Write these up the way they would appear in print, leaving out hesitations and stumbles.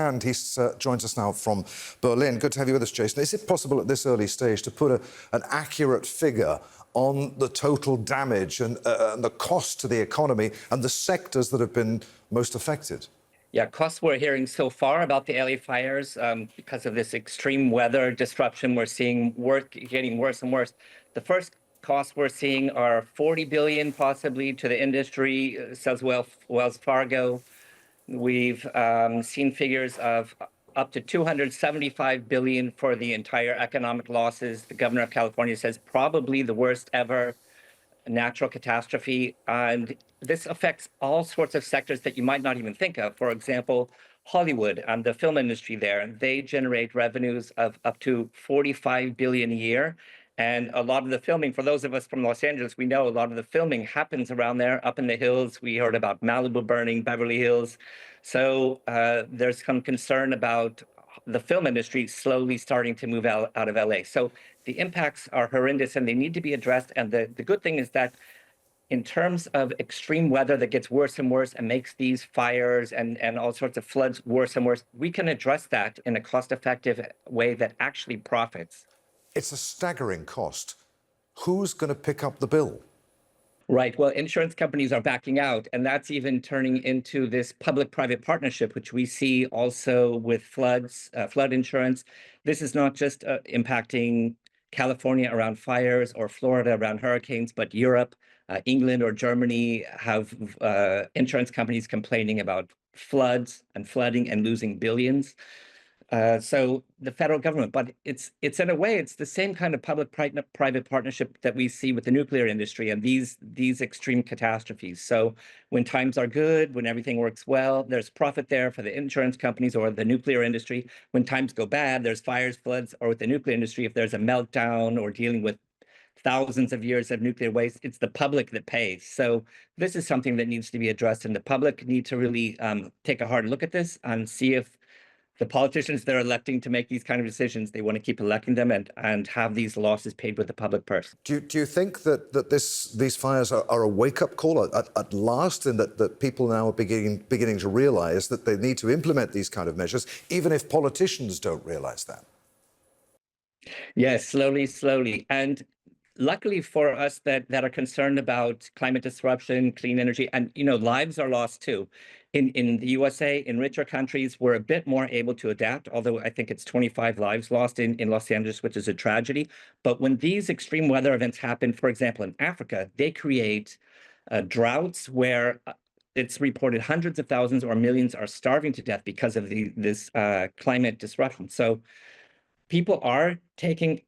Sand. He joins us now from Berlin. Good to have you with us, Jason. Is it possible at this early stage to put an accurate figure on the total damage and the cost to the economy and the sectors that have been most affected? Yeah, costs we're hearing so far about the LA fires because of this extreme weather disruption, we're seeing work getting worse and worse. The first costs we're seeing are 40 billion possibly to the industry, says Wells Fargo. We've seen figures of up to 275 billion for the entire economic losses. The governor of California says probably the worst ever natural catastrophe. And this affects all sorts of sectors that you might not even think of. For example, Hollywood and the film industry there, they generate revenues of up to 45 billion a year. And a lot of the filming, for those of us from Los Angeles, we know a lot of the filming happens around there, up in the hills. We heard about Malibu burning, Beverly Hills. So there's some concern about the film industry slowly starting to move out of LA. So the impacts are horrendous and they need to be addressed. And the good thing is that in terms of extreme weather that gets worse and worse and makes these fires and all sorts of floods worse and worse, we can address that in a cost-effective way that actually profits. It's a staggering cost. Who's going to pick up the bill? Right. Well, insurance companies are backing out, and that's even turning into this public-private partnership, which we see also with floods, flood insurance. This is not just impacting California around fires or Florida around hurricanes, but Europe, England or Germany have insurance companies complaining about floods and flooding and losing billions. So the federal government, but it's in a way, it's the same kind of public-private partnership that we see with the nuclear industry and these extreme catastrophes. So when times are good, when everything works well, there's profit there for the insurance companies or the nuclear industry. When times go bad, there's fires, floods, or with the nuclear industry, if there's a meltdown or dealing with thousands of years of nuclear waste, it's the public that pays. So this is something that needs to be addressed, and the public need to really take a hard look at this and see if the politicians they're electing to make these kind of decisions, they want to keep electing them and have these losses paid with the public purse. Do you think that these fires are a wake-up call at last, and that people now are beginning to realise that they need to implement these kind of measures, even if politicians don't realise that? Yes, slowly. And luckily for us that are concerned about climate disruption, clean energy, and lives are lost too. In the USA, in richer countries, we're a bit more able to adapt, although I think it's 25 lives lost in Los Angeles, which is a tragedy. But when these extreme weather events happen, for example, in Africa, they create droughts where it's reported hundreds of thousands or millions are starving to death because of this climate disruption. So people are taking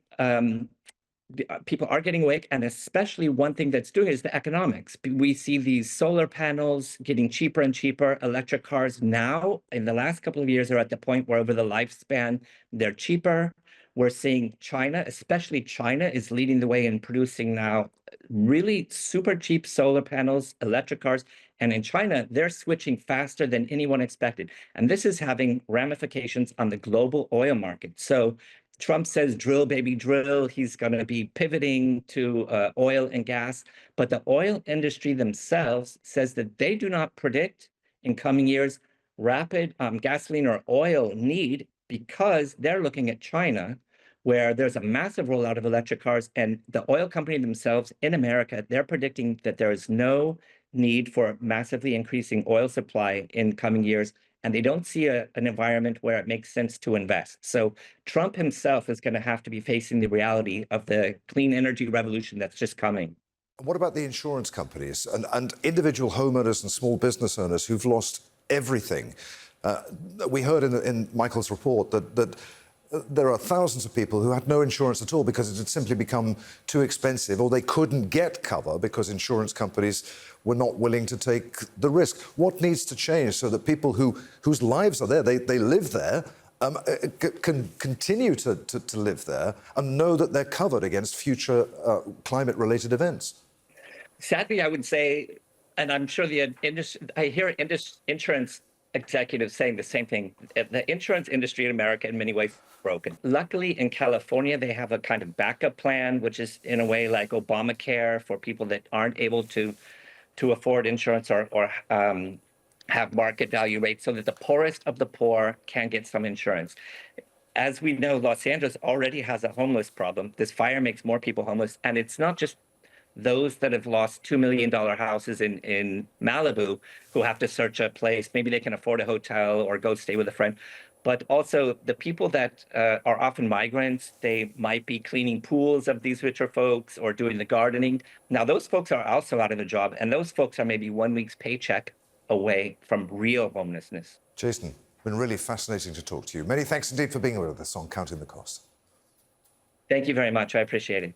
people are getting awake, and especially one thing that's doing is the economics. We see these solar panels getting cheaper and cheaper. Electric cars now, in the last couple of years, are at the point where over the lifespan, they're cheaper. We're seeing China, especially China, is leading the way in producing now really super cheap solar panels, electric cars. And in China, they're switching faster than anyone expected. And this is having ramifications on the global oil market. So Trump says, drill, baby, drill. He's going to be pivoting to oil and gas. But the oil industry themselves says that they do not predict in coming years rapid gasoline or oil need, because they're looking at China, where there's a massive rollout of electric cars. And the oil company themselves in America, they're predicting that there is no need for massively increasing oil supply in coming years. And they don't see an environment where it makes sense to invest. So Trump himself is going to have to be facing the reality of the clean energy revolution that's just coming. What about the insurance companies and individual homeowners and small business owners who've lost everything? We heard in Michael's report that there are thousands of people who had no insurance at all because it had simply become too expensive, or they couldn't get cover because insurance companies were not willing to take the risk. What needs to change so that people whose lives are there, they live there, can continue to live there and know that they're covered against future climate-related events? Sadly, I would say, and I'm sure I hear insurance executives saying the same thing. The insurance industry in America, in many ways, is broken. Luckily, in California, they have a kind of backup plan, which is in a way like Obamacare for people that aren't able to afford insurance or have market value rates so that the poorest of the poor can get some insurance. As we know, Los Angeles already has a homeless problem. This fire makes more people homeless. And it's not just those that have lost $2 million houses in Malibu who have to search a place. Maybe they can afford a hotel or go stay with a friend. But also the people that are often migrants, they might be cleaning pools of these richer folks or doing the gardening. Now, those folks are also out of a job, and those folks are maybe 1 week's paycheck away from real homelessness. Jason, been really fascinating to talk to you. Many thanks indeed for being with us on Counting the Cost. Thank you very much. I appreciate it.